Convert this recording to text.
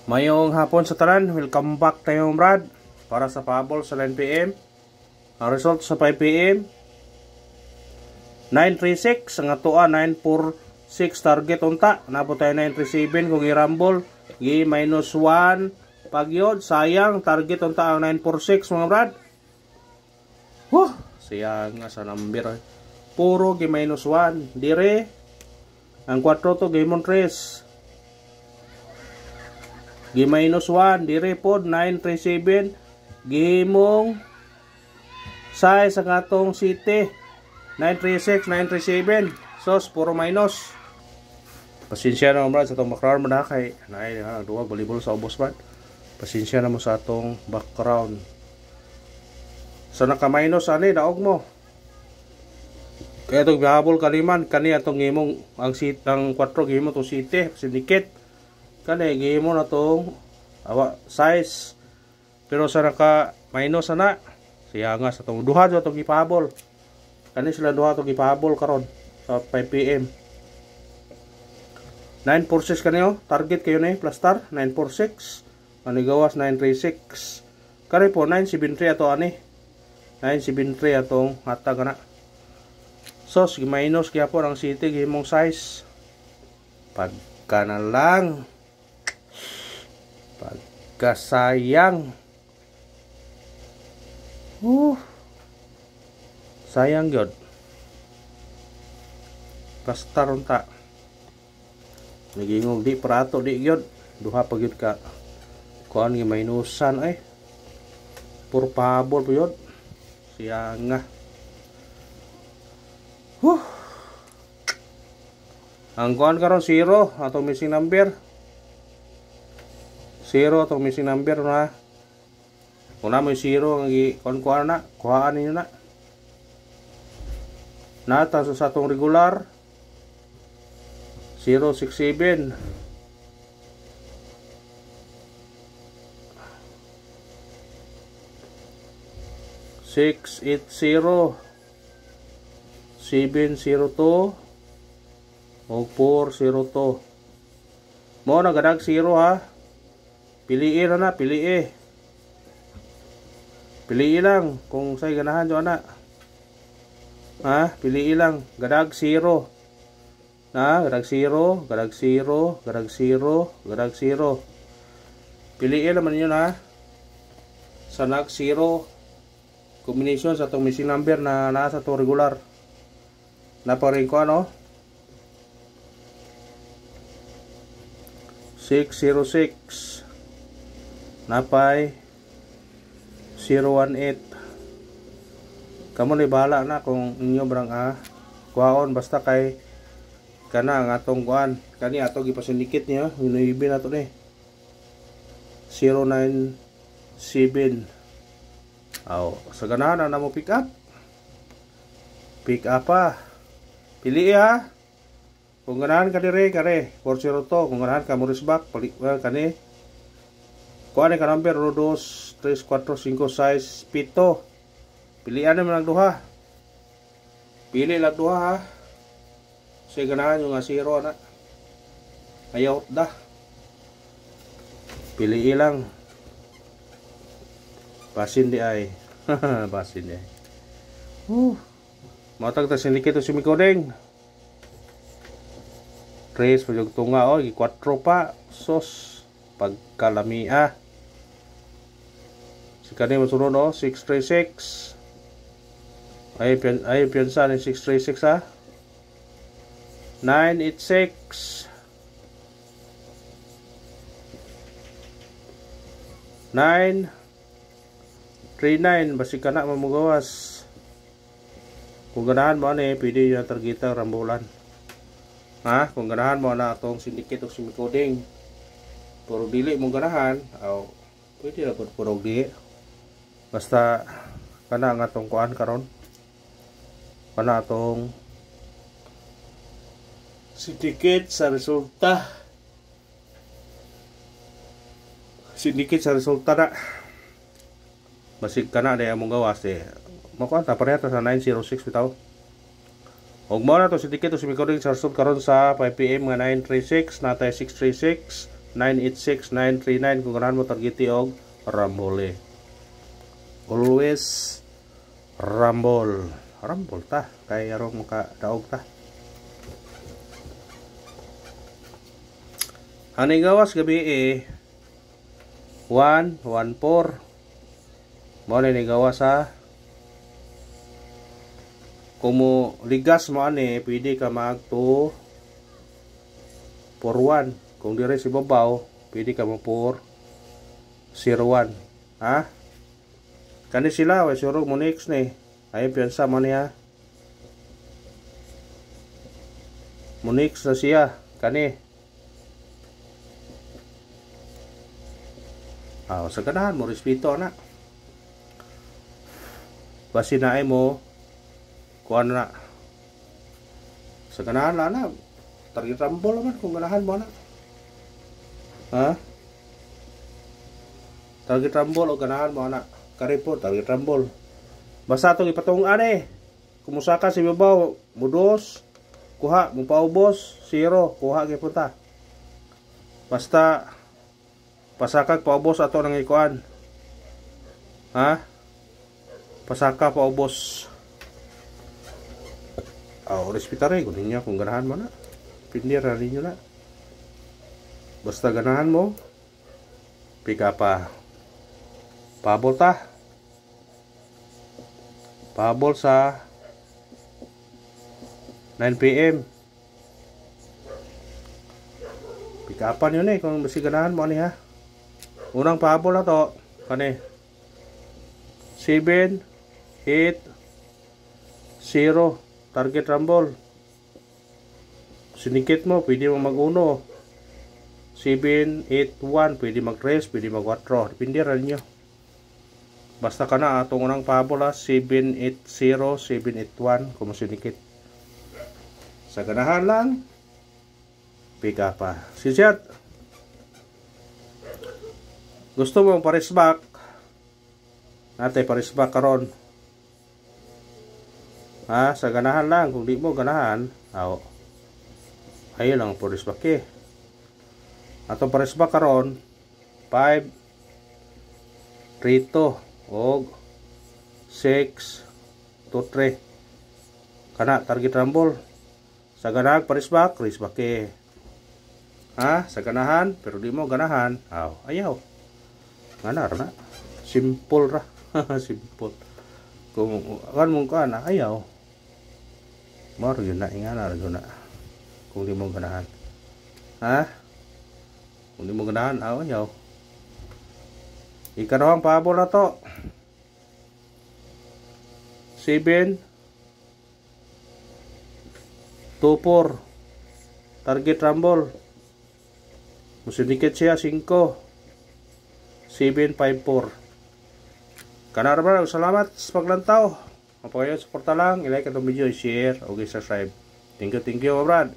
Mayong hapon sa tanan, welcome back tayo Brad para sa pahabol sa 9pm. Ang result sa 5pm 936, ang atoa 946 target unta. Nabot tayo 937 kung i-rumble gi minus 1 pagyod, sayang target unta ang 946 mga Brad. Sayang nga sa number. Puro gi minus 1 dire. Ang 4 to Gamon 3 gi minus 1 dire pod 937 gimong size ang atong city 936 937 sos puro minus. Pasensya na mo Brad sa atong background man kay naay duwa volleyball sa ubos Brad. Pasensya na mo sa atong background. Sa naka minus ani daog mo. Kaya itong bihabol kaniman kani atong gimong ang 4 gimong to city sindikit kani gihimo na tong size pero sa naka minus na siya nga sa tong duha jo tong ipahabol kani sila duha tong ipahabol karon sa 5pm 946 kaniyo target kayo ni plus star 946 manigawas 936 kani po 973 ato ani 973 atong hatag na sos minus kaya po ang city gihimong size pagka na lang pagkasayang sayang yun pastar unta nagingog di prato di yun duha pag yun ka kuan nga minusan ay puro pahabol po yun siya nga ang kuan karon 0 atong missing number 0 itong missing number na kung na mo 0 ang kuhaan na kuhaan ninyo na nata sa atong regular 067 680 702 o 402 mo nagadag 0 ha. Piliin na piliin lang kung say ganahan jo ana ha, piliin lang gadag 0 na gadag 0 gadag 0 gadag 0 gadag 0 piliin naman yun ha sa nag 0 combination sa itong missing number na nasa itong regular na pa rin ko ano 606 napay 018 kamo ni bahala na kung inyo brang kuhaon basta kay kana ang atong kuan kani ato gipasindikit niyo hinuibi nato ni 097 sa ganahan na mo pick up pa pili ha kung ganahan ka dire kare 402 kung ganahan ka Morris back kani kuha ka number 2, 3, 4, 5, 6, 7 pilihan naman ang duha pili lang duha ha so ganahan yung 0 na ayaw da pili lang basin di ay basin di ay matag ta sinikito si Mikodeng 3 pajog tunga 4 pa sos pagkalamia sikani masunod 636 ay piyansa ni 636 ha 986 939 basi ka na mamugawas kung ganahan mo ani pwede yung targeta rambulan ha kung ganahan mo na itong sindikit o simikoding puro dili mong ganahan pwede na puro di basta kana nga atong kuan karon kana atong sindikit sa resulta na basig kana day among gawas makuan ta parehas sa 906 bitaw Og mo na to si ticket to si Mikoring sa result karon sa 5 PM nga 936 natay 636 986 939 kung ganahan mo targeti og rambole. Always rambol ta kay arong makadaog ta. Ani gawas gabi 114 mo ni gawas sa kumo ligas mo ani pwede ka mag 241 kung dire si babaw pwede ka mo 401 ha kani sila wa suro mo next ni ay piyansa mo niya mo next na siya kani sa ganahan mo respeto na basi na ay mo kuan na sa ganahan na target rambol naman kung ganahan mo na ha target rambol o ganahan mo na karipot target rambol basta itong ipatong ane kumusaka si babaw mudos kuha mo paubos 0 kuha gipunta basta pasakag paubos ato nang ikuan ha pasaka paubos respetare kung ninyo kung ganahan mo na pindir na ninyo na basta ganahan mo pika pa pabol ta pabol sa 9 PM pika pa yun kung basi ganahan mo ani ha unang pabol na to kani 7 8 0 target rumble sinikit mo pwede mo mag 1 7 8 1 pwede mag 3 pwede mag 4 depende ra ninyo basta kana atong unang pabol 7 8 0 7 8 1 kung sinikit sa ganahan lang pick up pa si chat gusto mong pares back natay pares back karon sa ganahan lang kung di mo ganahan ayun lang pares back atong pares back karon 5 3 og 6 to 3 kana target rumble sa ganahan pares back race back sa ganahan pero di mo ganahan ayaw ngana ra na simple ra simple kung kan mong kana ayaw maro yun na ingana ra na kung di mo ganahan kung di mo ganahan ayaw ikanawang pabol na to 7 2 4 target rumble musidikit siya 5 754 kanar ba salamat sa paglantaw ang pagayon suporta lang i-like itong video i-share o i-subscribe thank you brad